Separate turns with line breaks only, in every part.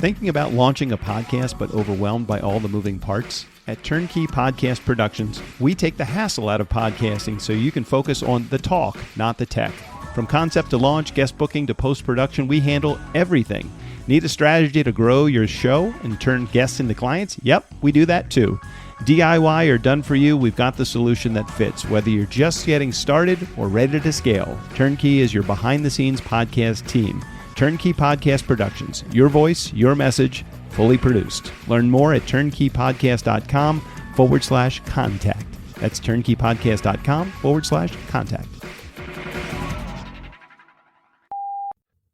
Thinking about launching a podcast but overwhelmed by all the moving parts? At TurnKey Podcast Productions, we take the hassle out of podcasting so you can focus on the talk, not the tech. From concept to launch, guest booking to post-production, we handle everything. Need a strategy to grow your show and turn guests into clients? Yep, we do that too. DIY or done for you, we've got the solution that fits. Whether you're just getting started or ready to scale, TurnKey is your behind-the-scenes podcast team. TurnKey Podcast Productions. Your voice, your message, fully produced. Learn more at turnkeypodcast.com/contact. That's turnkeypodcast.com/contact.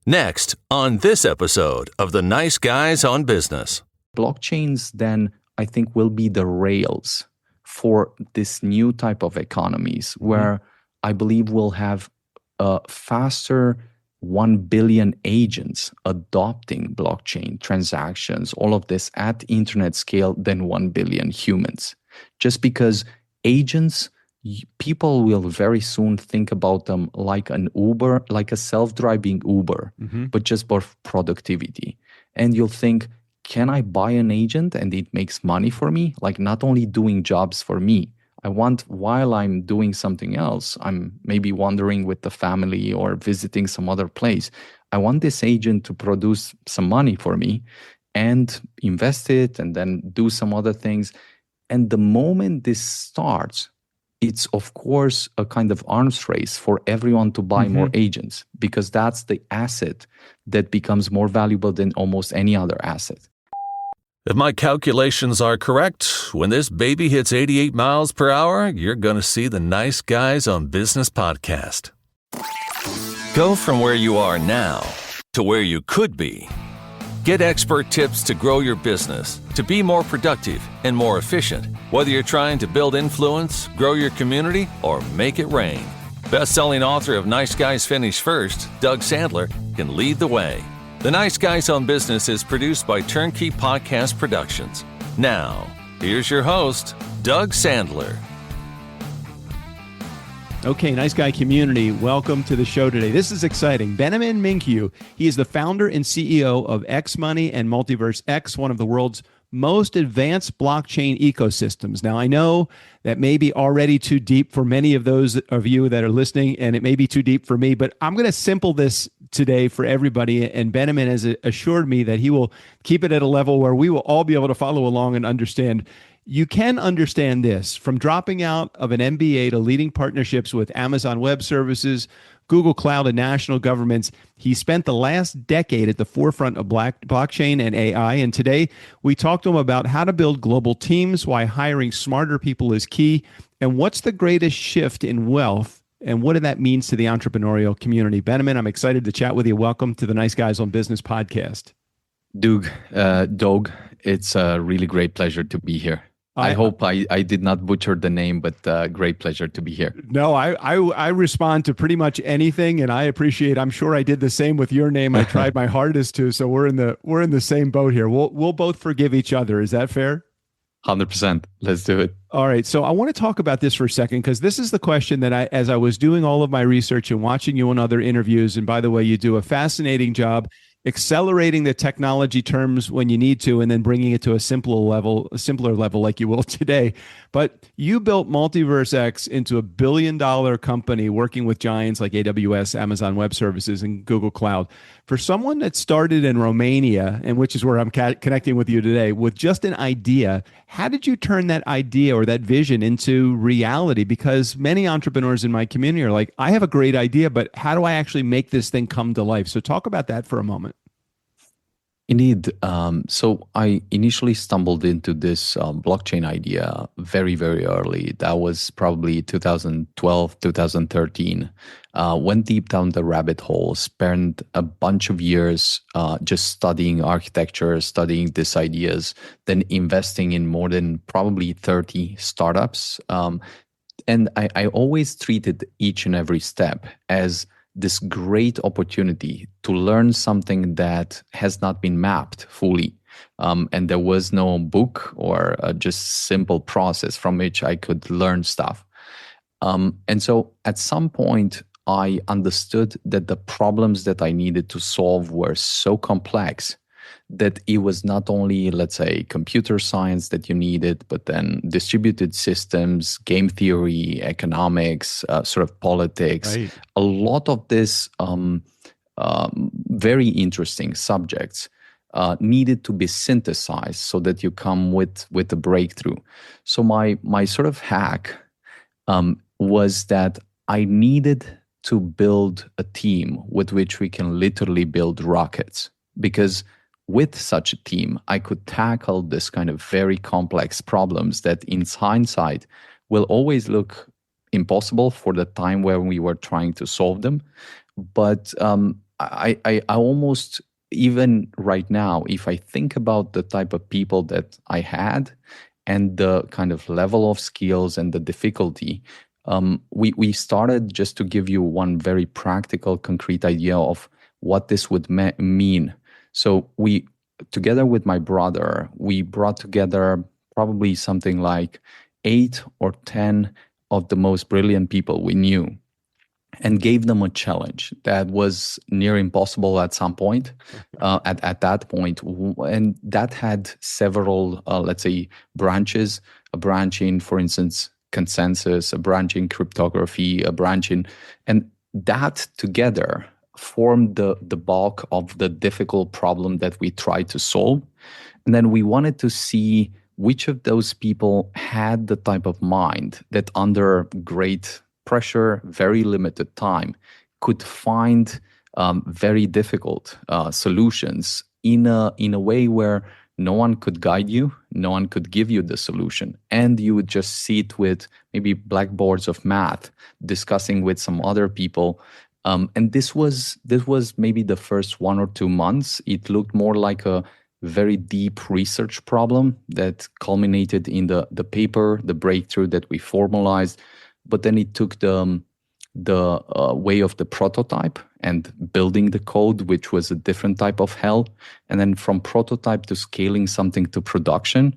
Next on this episode of The Nice Guys on Business.
Blockchains then, I think, will be the rails for this new type of economies where I believe we'll have a faster 1 billion agents adopting blockchain transactions, all of this at internet scale than 1 billion humans. Just because agents, people will very soon think about them like an Uber, like a self-driving Uber, but just for productivity. And you'll think, can I buy an agent and it makes money for me? Like not only doing jobs for me, I want, while I'm doing something else, I'm maybe wandering with the family or visiting some other place, I want this agent to produce some money for me and invest it and then do some other things. And the moment this starts, it's of course a kind of arms race for everyone to buy more agents, because that's the asset that becomes more valuable than almost any other asset.
If my calculations are correct, when this baby hits 88 miles per hour, you're going to see the Nice Guys on Business podcast. Go from where you are now to where you could be. Get expert tips to grow your business, to be more productive and more efficient, whether you're trying to build influence, grow your community, or make it rain. Best-selling author of Nice Guys Finish First, Doug Sandler, can lead the way. The Nice Guys on Business is produced by TurnKey Podcast Productions. Now, here's your host, Doug Sandler.
Okay, Nice Guy community, welcome to the show today. This is exciting. Beniamin Mincu, he is the founder and CEO of xMoney and MultiversX, one of the world's most advanced blockchain ecosystems. Now, I know that may be already too deep for many of those of you that are listening, and it may be too deep for me, but I'm going to simple this today for everybody, and Beniamin has assured me that he will keep it at a level where we will all be able to follow along and understand. You can understand this from dropping out of an MBA to leading partnerships with Amazon Web Services, Google Cloud, and national governments. He spent the last decade at the forefront of blockchain and AI. And today we talked to him about how to build global teams, why hiring smarter people is key, and what's the greatest shift in wealth, and what that means to the entrepreneurial community. Beniamin, I'm excited to chat with you. Welcome to the Nice Guys on Business podcast.
Doug, it's a really great pleasure to be here. I hope I did not butcher the name, but great pleasure to be here.
No, I respond to pretty much anything, and I appreciate. I'm sure I did the same with your name. I tried my hardest to, so we're in the same boat here. We'll both forgive each other. Is that fair?
100%. Let's do it.
All right. So I want to talk about this for a second, because this is the question that as I was doing all of my research and watching you on other interviews, and by the way, you do a fascinating job accelerating the technology terms when you need to, and then bringing it to a simpler level like you will today. But you built MultiversX into a $1 billion company working with giants like AWS, Amazon Web Services, and Google Cloud. For someone that started in Romania, and which is where I'm connecting with you today, with just an idea, how did you turn that idea or that vision into reality? Because many entrepreneurs in my community are like, I have a great idea, but how do I actually make this thing come to life? So talk about that for a moment.
Indeed. So I initially stumbled into this blockchain idea very, very early. That was probably 2012, 2013. Went deep down the rabbit hole, spent a bunch of years just studying architecture, studying these ideas, then investing in more than probably 30 startups. And I always treated each and every step as this great opportunity to learn something that has not been mapped fully. And there was no book or just simple process from which I could learn stuff. And so at some point, I understood that the problems that I needed to solve were so complex that it was not only, let's say, computer science that you needed, but then distributed systems, game theory, economics, sort of politics.
Right.
A lot of this very interesting subjects needed to be synthesized so that you come with a breakthrough. So my sort of hack was that I needed to build a team with which we can literally build rockets, because with such a team, I could tackle this kind of very complex problems that in hindsight will always look impossible for the time when we were trying to solve them. But I almost, even right now, if I think about the type of people that I had and the kind of level of skills and the difficulty, we started, just to give you one very practical, concrete idea of what this would mean. So we, together with my brother, we brought together probably something like 8 or 10 of the most brilliant people we knew, and gave them a challenge that was near impossible at some point, at that point. And that had several, let's say, branches, a branch in, for instance, consensus, a branch in cryptography, a branch in, and that together formed the bulk of the difficult problem that we tried to solve. And then we wanted to see which of those people had the type of mind that under great pressure, very limited time, could find very difficult solutions in a way where no one could guide you, no one could give you the solution, and you would just sit with maybe blackboards of math, discussing with some other people. And this was maybe the first 1 or 2 months. It looked more like a very deep research problem that culminated in the paper, the breakthrough that we formalized. But then it took the way of the prototype and building the code, which was a different type of hell. And then from prototype to scaling something to production,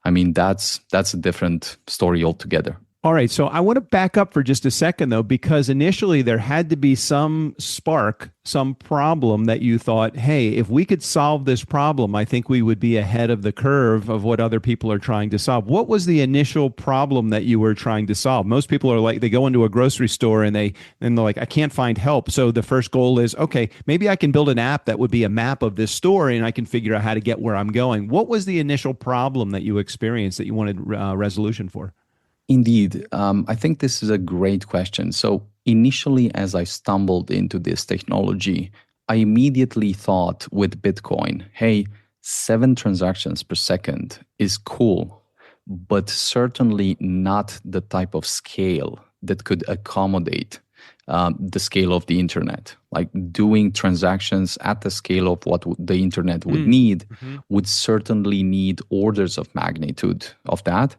I mean, that's a different story altogether.
All right. So I want to back up for just a second, though, because initially there had to be some spark, some problem that you thought, hey, if we could solve this problem, I think we would be ahead of the curve of what other people are trying to solve. What was the initial problem that you were trying to solve? Most people are like, they go into a grocery store and they're like, I can't find help. So the first goal is, okay, maybe I can build an app that would be a map of this store and I can figure out how to get where I'm going. What was the initial problem that you experienced that you wanted resolution for?
Indeed. I think this is a great question. So initially, as I stumbled into this technology, I immediately thought with Bitcoin, hey, 7 transactions per second is cool, but certainly not the type of scale that could accommodate the scale of the internet. Like doing transactions at the scale of what the internet would need would certainly need orders of magnitude of that.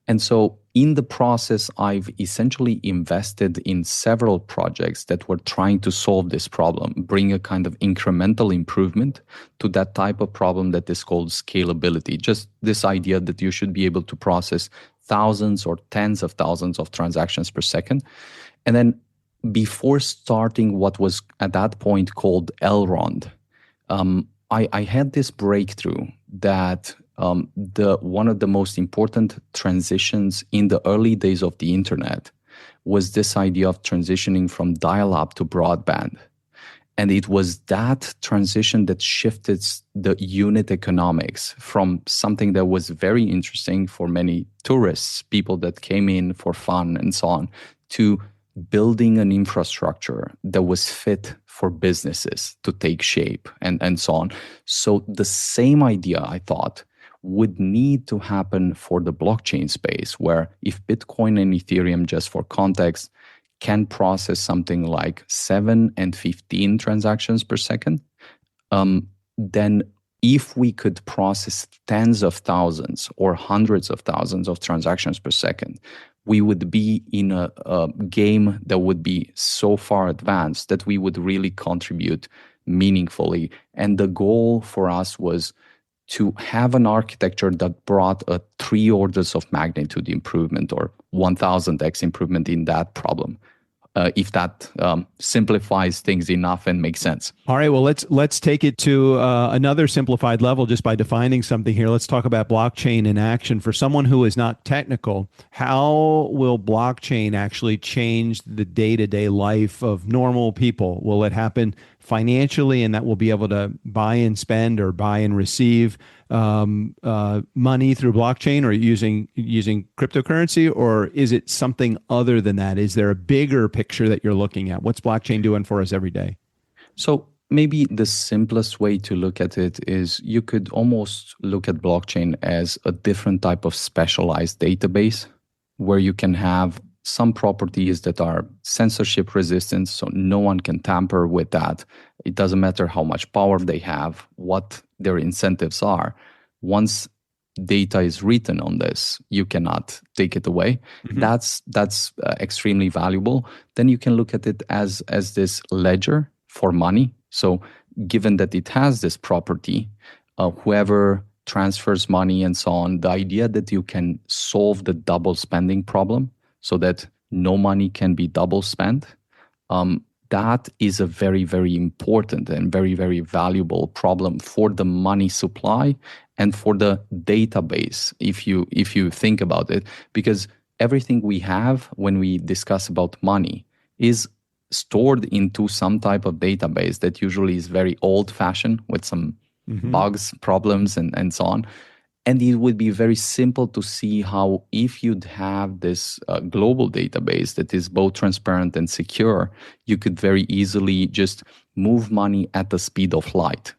And so in the process, I've essentially invested in several projects that were trying to solve this problem, bring a kind of incremental improvement to that type of problem that is called scalability. Just this idea that you should be able to process thousands or tens of thousands of transactions per second. And then before starting what was at that point called Elrond, I had this breakthrough that one of the most important transitions in the early days of the internet was this idea of transitioning from dial-up to broadband. And it was that transition that shifted the unit economics from something that was very interesting for many tourists, people that came in for fun and so on, to building an infrastructure that was fit for businesses to take shape and so on. So the same idea, I thought, would need to happen for the blockchain space, where if Bitcoin and Ethereum, just for context, can process something like 7 and 15 transactions per second, then if we could process tens of thousands or hundreds of thousands of transactions per second, we would be in a game that would be so far advanced that we would really contribute meaningfully. And the goal for us was to have an architecture that brought a 3 orders of magnitude improvement or 1000x improvement in that problem. if that simplifies things enough and makes sense.
All right, well, let's take it to another simplified level just by defining something here. Let's talk about blockchain in action. For someone who is not technical, how will blockchain actually change the day-to-day life of normal people? Will it happen financially, and that will be able to buy and spend or buy and receive money through blockchain or using cryptocurrency, or is it something other than that? Is there a bigger picture that you're looking at? What's blockchain doing for us every day?
So maybe the simplest way to look at it is you could almost look at blockchain as a different type of specialized database where you can have some properties that are censorship resistant, so no one can tamper with that. It doesn't matter how much power they have, what their incentives are. Once data is written on this, you cannot take it away. Mm-hmm. That's extremely valuable. Then you can look at it as this ledger for money. So given that it has this property, whoever transfers money and so on, the idea that you can solve the double spending problem so that no money can be double spent, that is a very, very important and very, very valuable problem for the money supply and for the database, if you think about it, because everything we have when we discuss about money is stored into some type of database that usually is very old-fashioned with some bugs, problems, and so on. And it would be very simple to see how if you'd have this global database that is both transparent and secure, you could very easily just move money at the speed of light.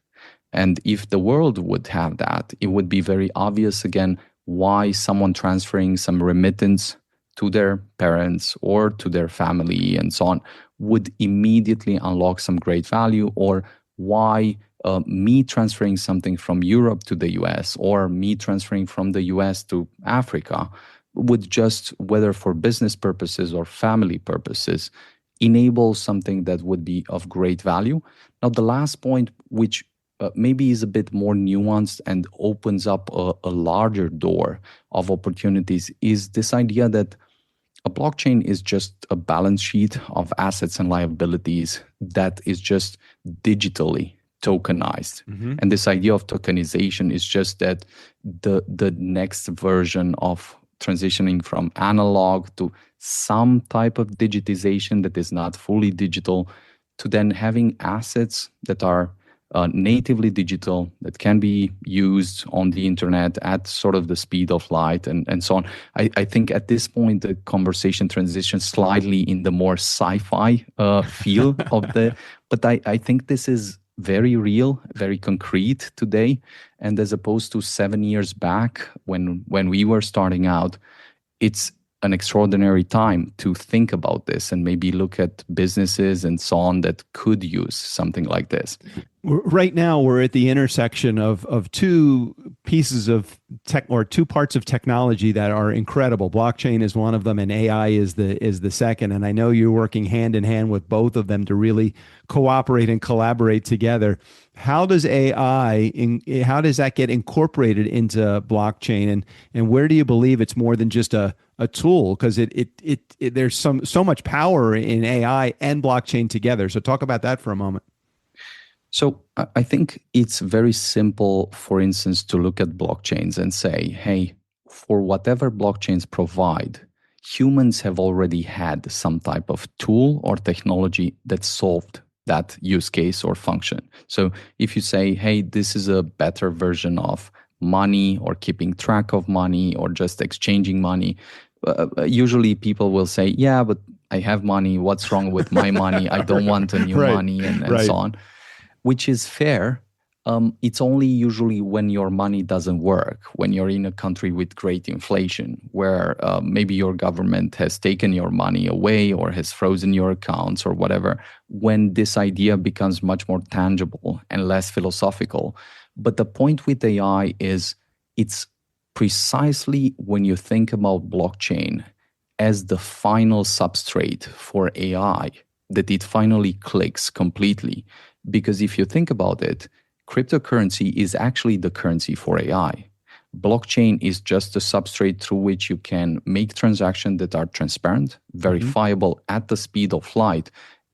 And if the world would have that, it would be very obvious again why someone transferring some remittance to their parents or to their family and so on would immediately unlock some great value, or why me transferring something from Europe to the US or me transferring from the US to Africa would just, whether for business purposes or family purposes, enable something that would be of great value. Now, the last point, which maybe is a bit more nuanced and opens up a larger door of opportunities, is this idea that a blockchain is just a balance sheet of assets and liabilities that is just digitally tokenized. Mm-hmm. And this idea of tokenization is just that the next version of transitioning from analog to some type of digitization that is not fully digital, to then having assets that are natively digital, that can be used on the internet at sort of the speed of light and so on. I think at this point, the conversation transitions slightly in the more sci-fi feel of but I think this is very real, very concrete today. And as opposed to 7 years back when we were starting out, it's an extraordinary time to think about this and maybe look at businesses and so on that could use something like this.
Right now, we're at the intersection of two pieces of tech, or two parts of technology that are incredible. Blockchain is one of them, and AI is the second. And I know you're working hand in hand with both of them to really cooperate and collaborate together. How does how does that get incorporated into blockchain, and where do you believe it's more than just a tool? Because there's so much power in AI and blockchain together. So talk about that for a moment.
So I think it's very simple, for instance, to look at blockchains and say, hey, for whatever blockchains provide, humans have already had some type of tool or technology that solved that use case or function. So if you say, hey, this is a better version of money or keeping track of money or just exchanging money, usually people will say, yeah, but I have money. What's wrong with my money? I don't want a new money and so on. Which is fair. It's only usually when your money doesn't work, when you're in a country with great inflation, where maybe your government has taken your money away or has frozen your accounts or whatever, when this idea becomes much more tangible and less philosophical. But the point with AI is it's precisely when you think about blockchain as the final substrate for AI that it finally clicks completely. Because if you think about it, cryptocurrency is actually the currency for AI. Blockchain is just a substrate through which you can make transactions that are transparent, verifiable at the speed of light.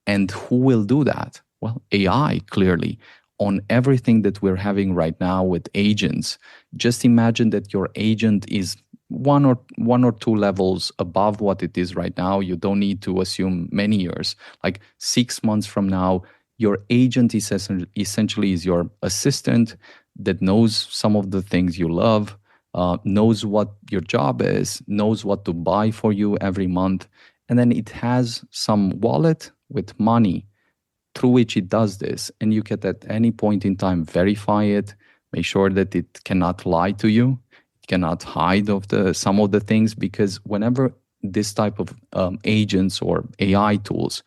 And who will do that? Well, AI, clearly. On everything that we're having right now with agents, just imagine that your agent is one or two levels above what it is right now. You don't need to assume many years. Like 6 months from now, your agent is essentially is your assistant that knows some of the things you love, knows what your job is, knows what to buy for you every month. And then it has some wallet with money through which it does this. And you can at any point in time verify it, make sure that it cannot lie to you, it cannot hide some of the things, because whenever this type of agents or AI tools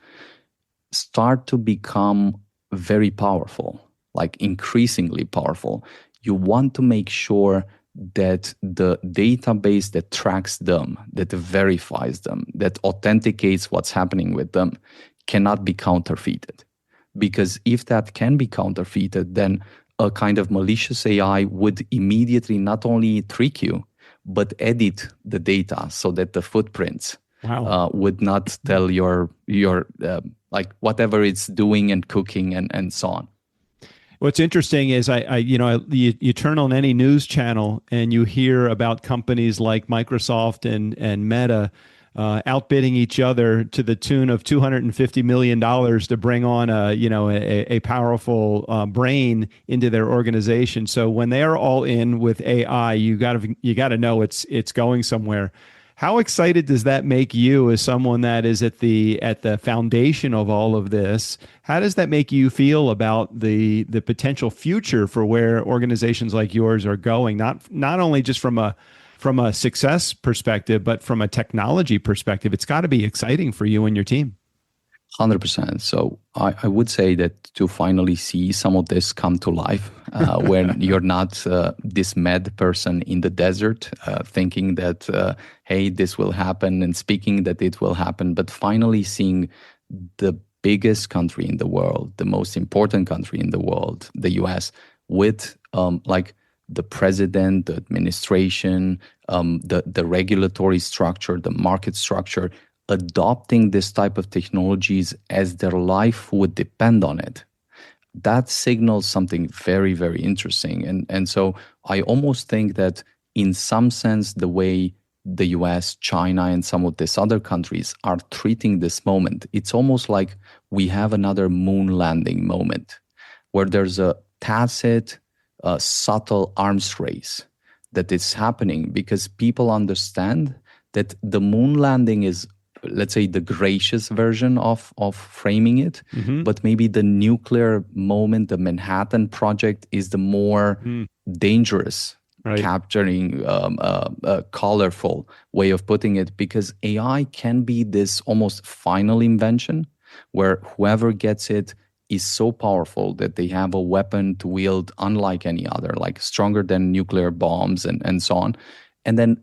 start to become very powerful, like increasingly powerful, you want to make sure that the database that tracks them, that verifies them, that authenticates what's happening with them cannot be counterfeited. Because if that can be counterfeited, then a kind of malicious AI would immediately not only trick you, but edit the data so that the footprints would not tell your like whatever it's doing and cooking and so on.
What's interesting is you turn on any news channel and you hear about companies like Microsoft and Meta outbidding each other to the tune of $250 million to bring on a powerful brain into their organization. So when they are all in with AI, you got to know it's going somewhere. How excited does that make you as someone that is at the foundation of all of this? How does that make you feel about the potential future for where organizations like yours are going? Not only just from a success perspective, but from a technology perspective. It's got to be exciting for you and your team.
100%. So I would say that to finally see some of this come to life, when you're not this mad person in the desert thinking that, hey, this will happen and speaking that it will happen, but finally seeing the biggest country in the world, the most important country in the world, the US, with the president, the administration, the regulatory structure, the market structure, adopting this type of technologies as their life would depend on it. That signals something very, very interesting. And so I almost think that in some sense, the way the US, China, and some of these other countries are treating this moment, it's almost like we have another moon landing moment where there's a tacit, subtle arms race that is happening because people understand that the moon landing is, let's say, the gracious version of framing it, but maybe the nuclear moment, the Manhattan Project, is the more dangerous, capturing a colorful way of putting it, because AI can be this almost final invention where whoever gets it is so powerful that they have a weapon to wield unlike any other, like stronger than nuclear bombs and so on. And then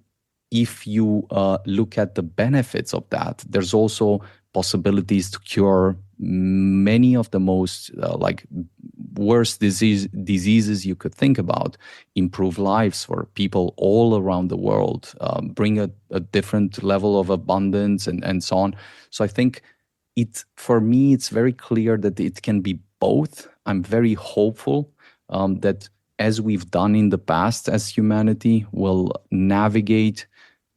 if you look at the benefits of that, there's also possibilities to cure many of the most worst diseases you could think about, improve lives for people all around the world, bring a different level of abundance and so on. So I think for me, it's very clear that it can be both. I'm very hopeful that as we've done in the past as humanity, we'll navigate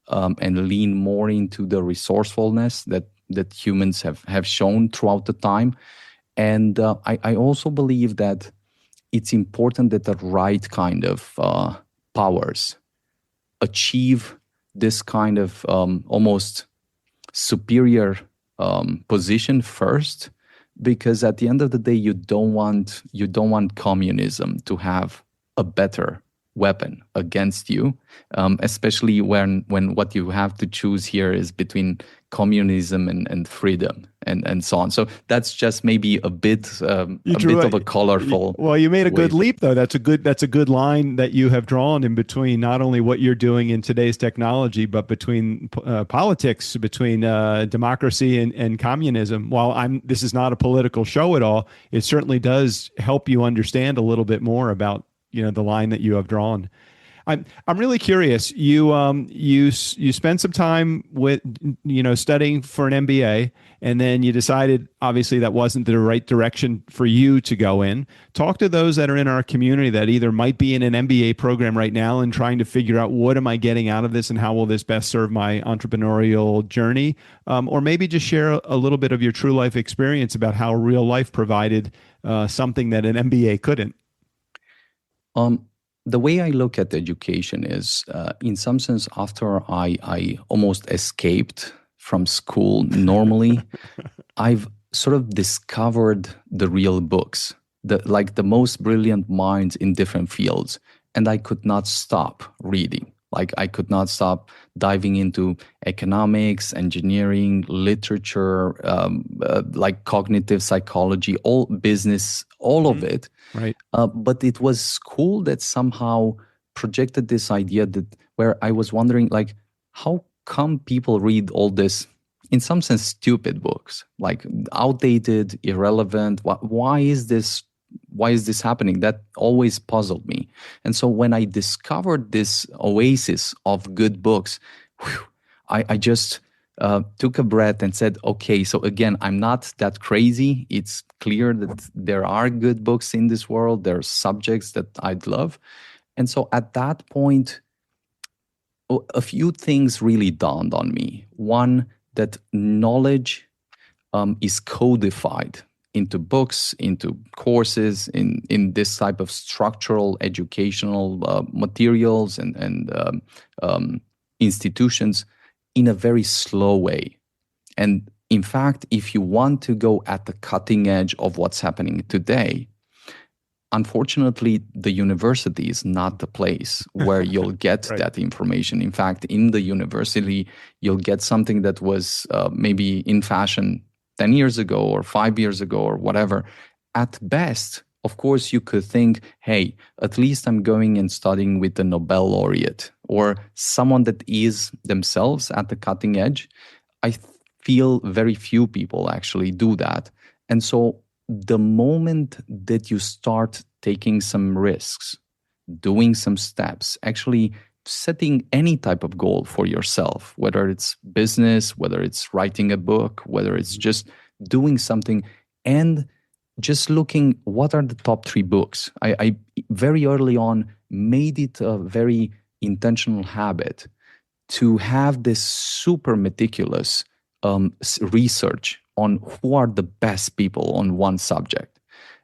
and lean more into the resourcefulness that humans have shown throughout the time. And I also believe that it's important that the right kind of powers achieve this kind of almost superior position first, because at the end of the day, you don't want communism to have a better weapon against you, especially when what you have to choose here is between communism and freedom and so on. So that's just maybe a bit of a colorful.
Well, you made a good leap, though. That's a good line that you have drawn in between not only what you're doing in today's technology, but between politics, between democracy and communism. While this is not a political show at all, it certainly does help you understand a little bit more about the line that you have drawn. I'm really curious. You spent some time with studying for an MBA, and then you decided obviously that wasn't the right direction for you to go in. Talk to those that are in our community that either might be in an MBA program right now and trying to figure out what am I getting out of this and how will this best serve my entrepreneurial journey, or maybe just share a little bit of your true life experience about how real life provided something that an MBA couldn't.
The way I look at education is, in some sense, after I almost escaped from school normally, I've sort of discovered the real books, the most brilliant minds in different fields, and I could not stop reading. Like I could not stop diving into economics, engineering, literature, like cognitive psychology, all business, all of it.
Right.
But it was school that somehow projected this idea where I was wondering, like, how come people read all this, in some sense, stupid books, like outdated, irrelevant? Why is this? Why is this happening? That always puzzled me. And so when I discovered this oasis of good books, I just took a breath and said, okay, so again, I'm not that crazy. It's clear that there are good books in this world. There are subjects that I'd love. And so at that point, a few things really dawned on me. One, that knowledge is codified into books, into courses, in this type of structural educational materials and institutions in a very slow way. And in fact, if you want to go at the cutting edge of what's happening today, unfortunately, the university is not the place where you'll get
Right.
that information. In fact, in the university, you'll get something that was maybe in fashion 10 years ago or 5 years ago or whatever. At best, of course, you could think, hey, at least I'm going and studying with the Nobel laureate or someone that is themselves at the cutting edge. I feel very few people actually do that. And so the moment that you start taking some risks, doing some steps, actually setting any type of goal for yourself, whether it's business, whether it's writing a book, whether it's just doing something, and just looking what are the top 3 books. I very early on made it a very intentional habit to have this super meticulous research on who are the best people on one subject.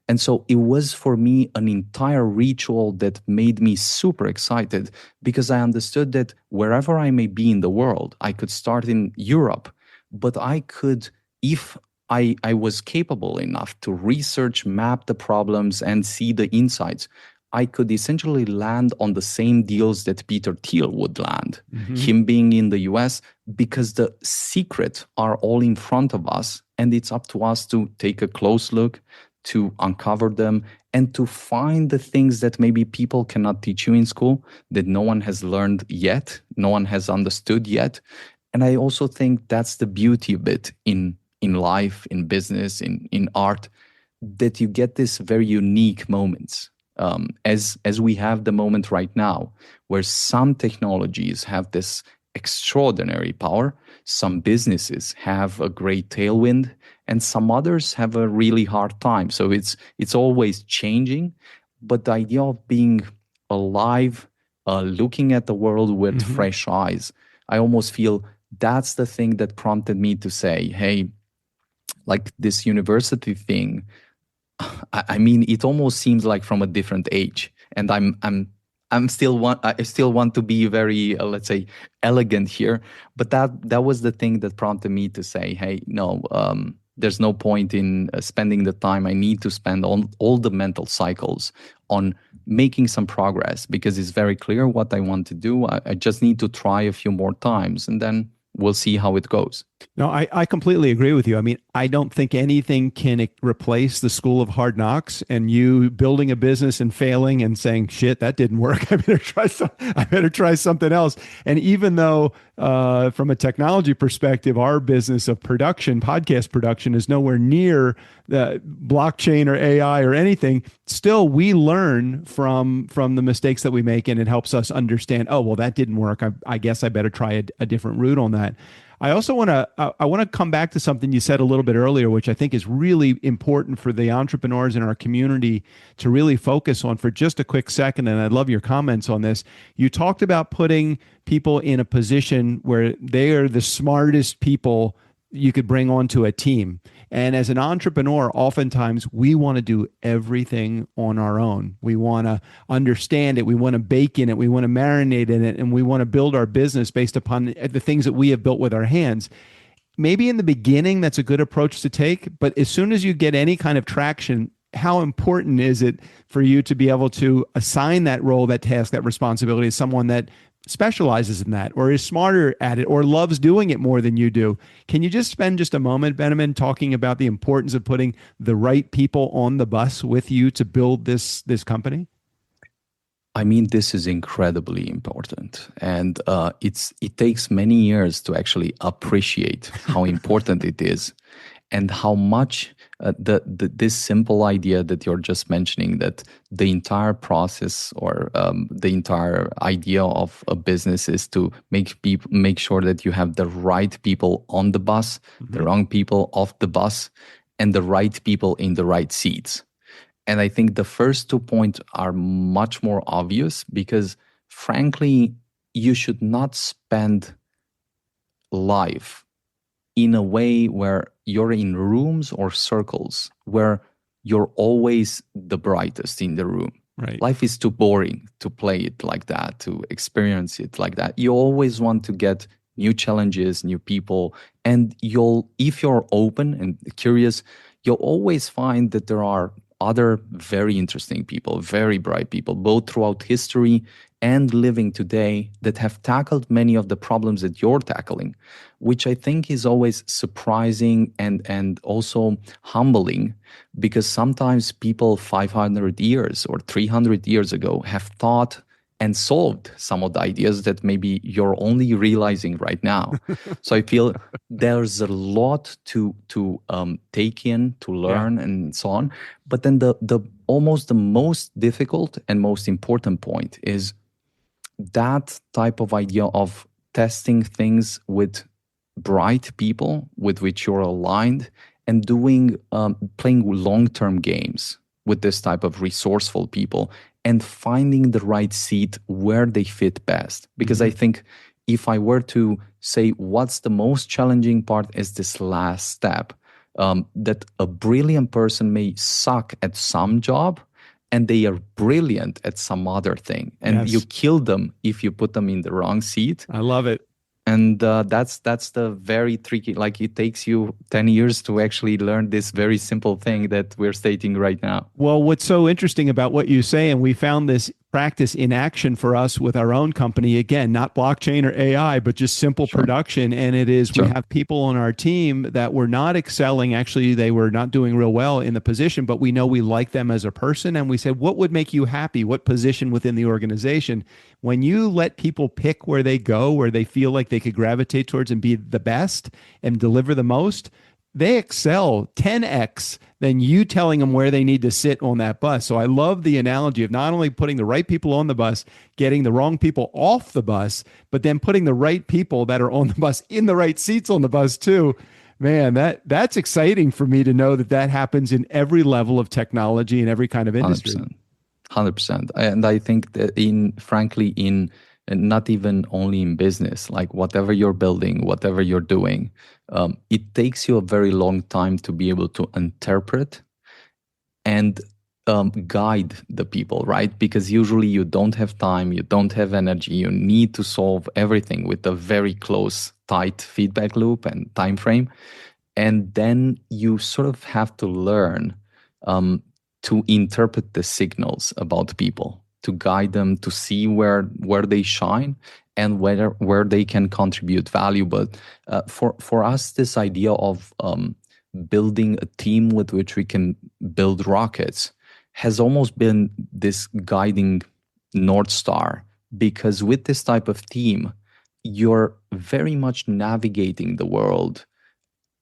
And so it was for me an entire ritual that made me super excited because I understood that wherever I may be in the world, I could start in Europe, but I could, if I was capable enough to research, map the problems, and see the insights, I could essentially land on the same deals that Peter Thiel would land, him being in the US, because the secrets are all in front of us, and it's up to us to take a close look, to uncover them, and to find the things that maybe people cannot teach you in school, that no one has learned yet, no one has understood yet. And I also think that's the beauty of it in life, in business, in art, that you get these very unique moments. As we have the moment right now, where some technologies have this extraordinary power, some businesses have a great tailwind, and some others have a really hard time. So it's always changing, but the idea of being alive, looking at the world with fresh eyes, I almost feel that's the thing that prompted me to say, hey, like this university thing, I mean, it almost seems like from a different age, and I still want to be very, let's say, elegant here. But that was the thing that prompted me to say, hey, no, there's no point in spending the time I need to spend on all the mental cycles on making some progress, because it's very clear what I want to do. I just need to try a few more times, and then we'll see how it goes.
No, I completely agree with you. I mean, I don't think anything can replace the school of hard knocks and you building a business and failing and saying, shit, that didn't work. I better try something else. And even though from a technology perspective, our business of production, podcast production, is nowhere near the blockchain or AI or anything, still we learn from the mistakes that we make, and it helps us understand, oh well, that didn't work, I guess I better try a different route on that. I also want to I want to come back to something you said a little bit earlier, which I think is really important for the entrepreneurs in our community to really focus on for just a quick second, and I'd love your comments on this. You talked about putting people in a position where they are the smartest people you could bring onto a team. And as an entrepreneur, oftentimes we want to do everything on our own. We want to understand it. We want to bake in it. We want to marinate in it. And we want to build our business based upon the things that we have built with our hands. Maybe in the beginning, that's a good approach to take. But as soon as you get any kind of traction, how important is it for you to be able to assign that role, that task, that responsibility to someone that specializes in that or is smarter at it or loves doing it more than you do? Can you just spend just a moment, Beniamin, talking about the importance of putting the right people on the bus with you to build this company?
I mean, this is incredibly important, and it takes many years to actually appreciate how important it is, and how much this simple idea that you're just mentioning, that the entire process or the entire idea of a business is to make sure that you have the right people on the bus, the wrong people off the bus, and the right people in the right seats. And I think the first 2 points are much more obvious because, frankly, you should not spend life in a way where you're in rooms or circles where you're always the brightest in the room.
Right.
Life is too boring to play it like that, to experience it like that. You always want to get new challenges, new people, and if you're open and curious, you'll always find that there are other very interesting people, very bright people, both throughout history and living today, that have tackled many of the problems that you're tackling, which I think is always surprising and also humbling, because sometimes people 500 years or 300 years ago have thought and solved some of the ideas that maybe you're only realizing right now. So I feel there's a lot to take in, to learn, and so on. But then the almost the most difficult and most important point is that type of idea of testing things with bright people with which you're aligned, and playing long-term games with this type of resourceful people, and finding the right seat where they fit best. Because I think if I were to say what's the most challenging part is this last step, that a brilliant person may suck at some job and they are brilliant at some other thing. And you kill them if you put them in the wrong seat.
I love it.
And that's the very tricky, like it takes you 10 years to actually learn this very simple thing that we're stating right now.
Well, what's so interesting about what you say, and we found this practice in action for us with our own company, again, not blockchain or AI, but just simple production. And it is, we have people on our team that were not excelling. Actually, they were not doing real well in the position, but we know we like them as a person. And we said, what would make you happy? What position within the organization? When you let people pick where they go, where they feel like they could gravitate towards and be the best and deliver the most, they excel 10x than you telling them where they need to sit on that bus. So I love the analogy of not only putting the right people on the bus, getting the wrong people off the bus, but then putting the right people that are on the bus in the right seats on the bus too. Man, that's exciting for me to know that happens in every level of technology and every kind of industry.
100%. And I think that frankly, not even only in business, like whatever you're building, whatever you're doing, it takes you a very long time to be able to interpret and guide the people, right? Because usually you don't have time, you don't have energy, you need to solve everything with a very close, tight feedback loop and time frame. And then you sort of have to learn to interpret the signals about people, to guide them, to see where they shine and where they can contribute value. But for us, this idea of building a team with which we can build rockets has almost been this guiding North Star, because with this type of team, you're very much navigating the world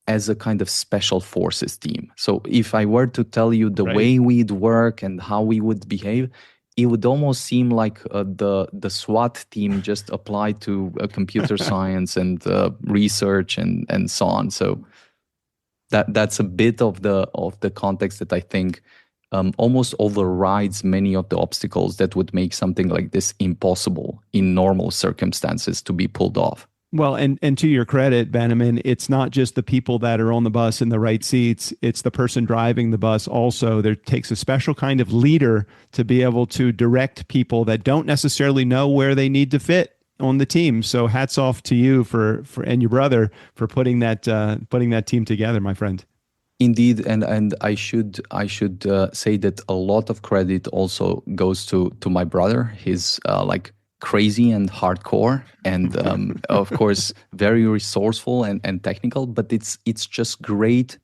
as a kind of special forces team. So if I were to tell you the
Right.
way we'd work and how we would behave, it would almost seem like the SWAT team just applied to computer science and research and so on. So that's a bit of the context that I think almost overrides many of the obstacles that would make something like this impossible in normal circumstances to be pulled off.
Well, and to your credit, Beniamin, it's not just the people that are on the bus in the right seats. It's the person driving the bus also. There takes a special kind of leader to be able to direct people that don't necessarily know where they need to fit on the team. So hats off to you for and your brother for putting that team together, my friend.
Indeed, and I should say that a lot of credit also goes to my brother. He's like crazy and hardcore, and of course very resourceful and technical. But it's just great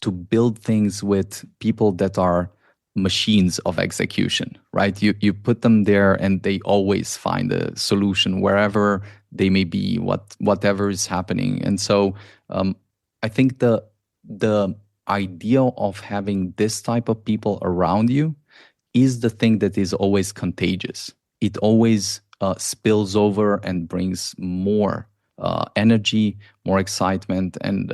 to build things with people that are machines of execution, right? You put them there, and they always find a solution wherever they may be, whatever is happening. And so I think the idea of having this type of people around you is the thing that is always contagious. It always spills over and brings more energy, more excitement, and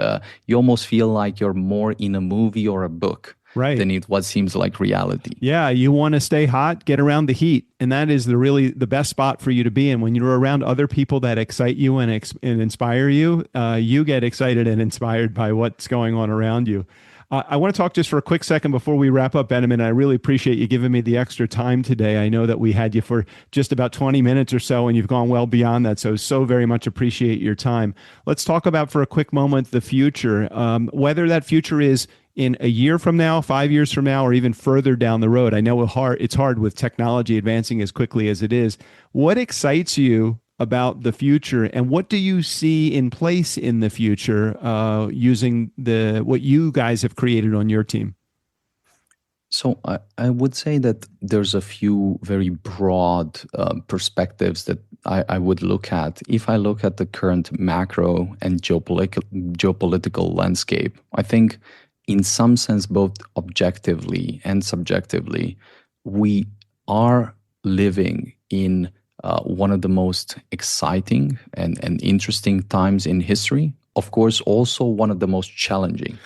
you almost feel like you're more in a movie or a book than what seems like reality.
Yeah, you want to stay hot, get around the heat, and that is the best spot for you to be in. When you're around other people that excite you and inspire you, you get excited and inspired by what's going on around you. I want to talk just for a quick second before we wrap up, Beniamin. I really appreciate you giving me the extra time today. I know that we had you for just about 20 minutes or so, and you've gone well beyond that. So very much appreciate your time. Let's talk about for a quick moment the future, whether that future is in a year from now, 5 years from now, or even further down the road. I know it's hard with technology advancing as quickly as it is. What excites you about the future, and what do you see in place in the future using what you guys have created on your team?
So I would say that there's a few very broad perspectives that I would look at. If I look at the current macro and geopolitical landscape, I think in some sense, both objectively and subjectively, we are living in one of the most exciting and interesting times in history. Of course, also one of the most challenging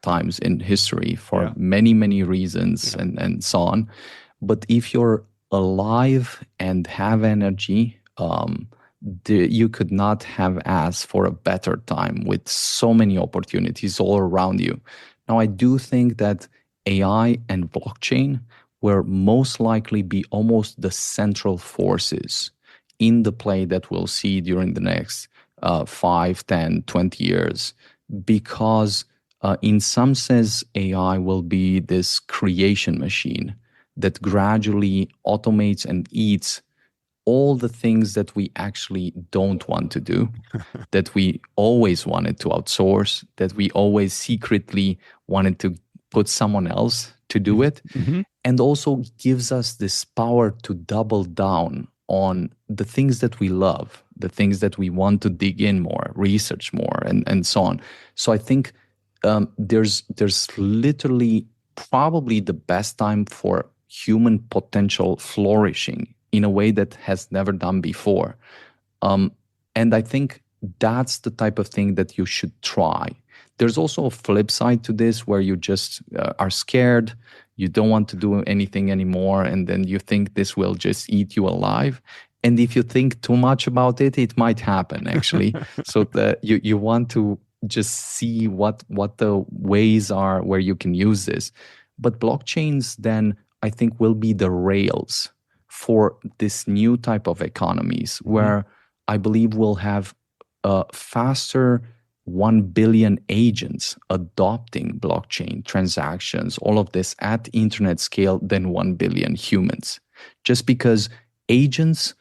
times in history for many, many reasons and so on. But if you're alive and have energy, you could not have asked for a better time with so many opportunities all around you. Now, I do think that AI and blockchain will most likely be almost the central forces in the play that we'll see during the next 5, 10, 20 years, because in some sense, AI will be this creation machine that gradually automates and eats all the things that we actually don't want to do, that we always wanted to outsource, that we always secretly wanted to put someone else to do it, and also gives us this power to double down on the things that we love, the things that we want to dig in more, research more, and so on. So I think there's literally probably the best time for human potential flourishing in a way that has never done before. And I think that's the type of thing that you should try. There's also a flip side to this where you just are scared, you don't want to do anything anymore, and then you think this will just eat you alive. And if you think too much about it, it might happen actually. So you want to just see what the ways are where you can use this. But blockchains then, I think, will be the rails for this new type of economies where I believe we'll have faster 1 billion agents adopting blockchain transactions, all of this at internet scale than 1 billion humans. Just because agents,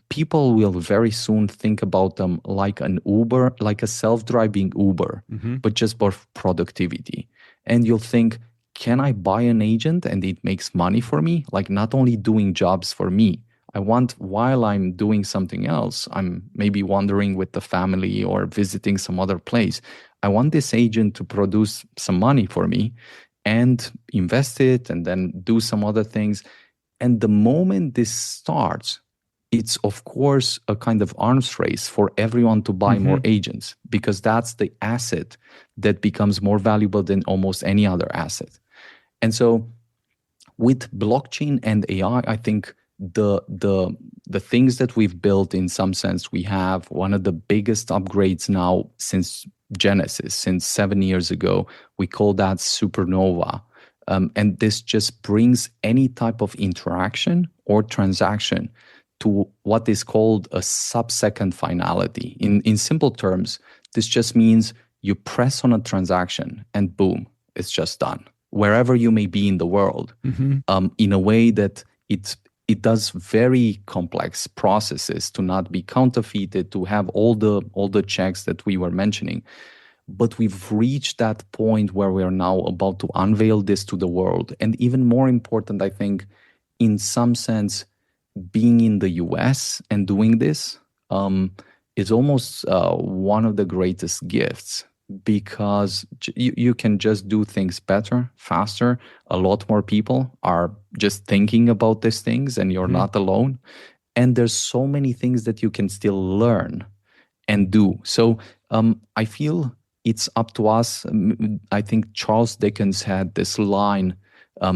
people will very soon think about them like an Uber, like a self-driving Uber, but just for productivity. And you'll think, can I buy an agent and it makes money for me? Like not only doing jobs for me, I want while I'm doing something else, I'm maybe wandering with the family or visiting some other place, I want this agent to produce some money for me and invest it and then do some other things. And the moment this starts, it's of course a kind of arms race for everyone to buy more agents, because that's the asset that becomes more valuable than almost any other asset. And so with blockchain and AI, I think the things that we've built, in some sense, we have one of the biggest upgrades now since Genesis, since 7 years ago. We call that supernova. And this just brings any type of interaction or transaction to what is called a sub-second finality. In simple terms, this just means you press on a transaction and boom, it's just done, wherever you may be in the world, in a way that it does very complex processes to not be counterfeited, to have all the checks that we were mentioning. But we've reached that point where we are now about to unveil this to the world. And even more important, I think, in some sense, being in the US and doing this is almost one of the greatest gifts, because you can just do things better, faster. A lot more people are just thinking about these things, and you're not alone. And there's so many things that you can still learn and do. So I feel it's up to us. I think Charles Dickens had this line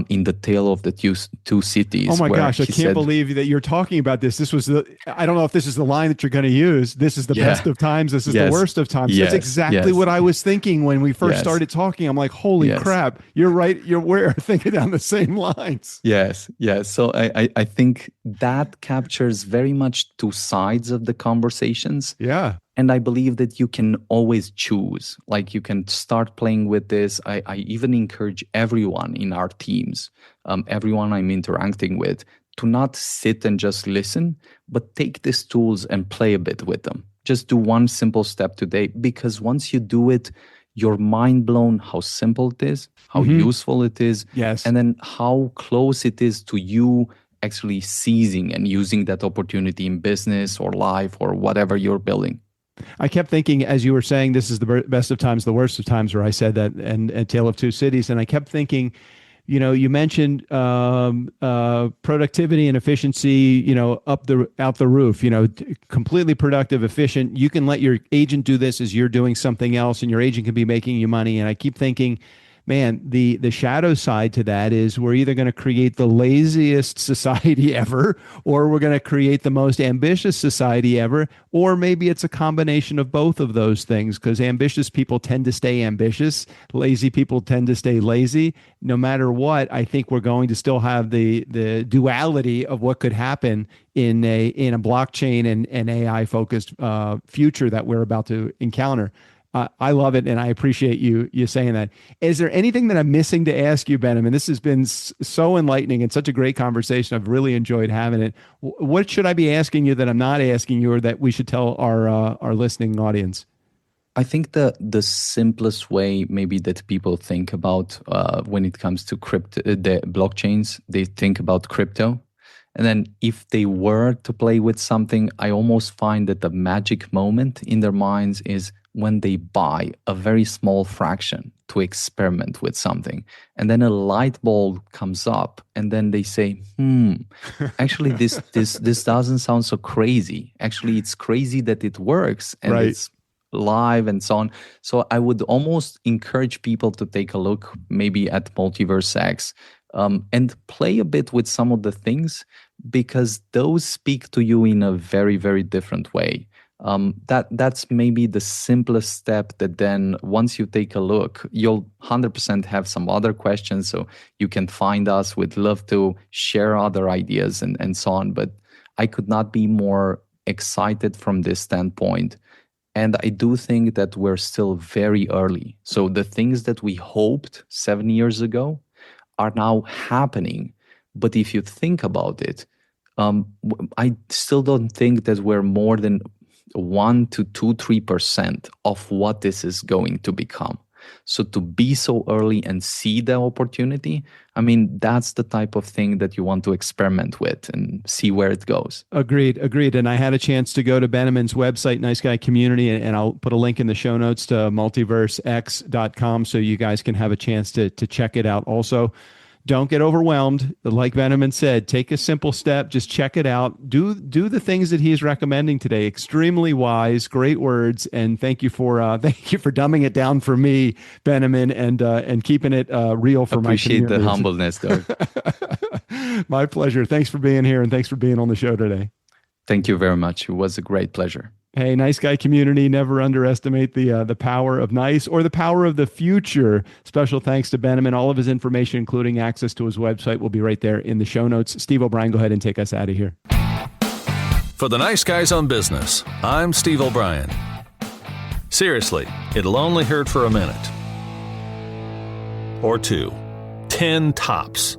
in the Tale of the Two Cities.
Oh my gosh, I can't believe that you're talking about this. This was I don't know if this is the line that you're going to use. This is the best of times. This is the worst of times. That's exactly what I was thinking when we first started talking. I'm like, holy crap, you're right. We're thinking down the same lines.
Yes. So I think that captures very much two sides of the conversations.
Yeah.
And I believe that you can always choose. Like, you can start playing with this. I even encourage everyone in our teams, everyone I'm interacting with, to not sit and just listen, but take these tools and play a bit with them. Just do one simple step today, because once you do it, you're mind blown how simple it is, how useful it is, and then how close it is to you actually seizing and using that opportunity in business or life or whatever you're building.
I kept thinking, as you were saying, this is the best of times, the worst of times, where I said that, and Tale of Two Cities. And I kept thinking, you mentioned productivity and efficiency, out the roof, completely productive, efficient. You can let your agent do this as you're doing something else, and your agent can be making you money. And I keep thinking, man, the shadow side to that is we're either going to create the laziest society ever, or we're going to create the most ambitious society ever, or maybe it's a combination of both of those things, because ambitious people tend to stay ambitious, lazy people tend to stay lazy. No matter what, I think we're going to still have the duality of what could happen in a blockchain and AI focused future that we're about to encounter. I love it, and I appreciate you saying that. Is there anything that I'm missing to ask you, Beniamin? This has been so enlightening and such a great conversation. I've really enjoyed having it. What should I be asking you that I'm not asking you, or that we should tell our listening audience?
I think the simplest way maybe that people think about when it comes to the blockchains, they think about crypto. And then if they were to play with something, I almost find that the magic moment in their minds is when they buy a very small fraction to experiment with something. And then a light bulb comes up, and then they say, actually this doesn't sound so crazy. Actually, it's crazy that it works, and it's live and so on. So I would almost encourage people to take a look maybe at MultiversX and play a bit with some of the things, because those speak to you in a very, very different way. That's maybe the simplest step, that then once you take a look, you'll 100% have some other questions, so you can find us. We'd love to share other ideas and so on. But I could not be more excited from this standpoint. And I do think that we're still very early. So the things that we hoped 7 years ago are now happening. But if you think about it, I still don't think that we're more than 1 to 2-3% of what this is going to become. So to be so early and see the opportunity, I mean, that's the type of thing that you want to experiment with and see where it goes.
Agreed. And I had a chance to go to Beniamin's website, Nice Guy Community, and I'll put a link in the show notes to MultiversX.com so you guys can have a chance to check it out. Also, don't get overwhelmed. Like Beniamin said, take a simple step. Just check it out. Do the things that he's recommending today. Extremely wise, great words, and thank you for dumbing it down for me, Beniamin, and keeping it real for my community.
Appreciate the humbleness, Doug.
My pleasure. Thanks for being here, and thanks for being on the show today.
Thank you very much. It was a great pleasure.
Hey, Nice Guy Community, never underestimate the power of nice or the power of the future. Special thanks to Beniamin. All of his information, including access to his website, will be right there in the show notes. Steve O'Brien, go ahead and take us out of here.
For the Nice Guys on Business, I'm Steve O'Brien. Seriously, it'll only hurt for a minute. Or two. 10 tops.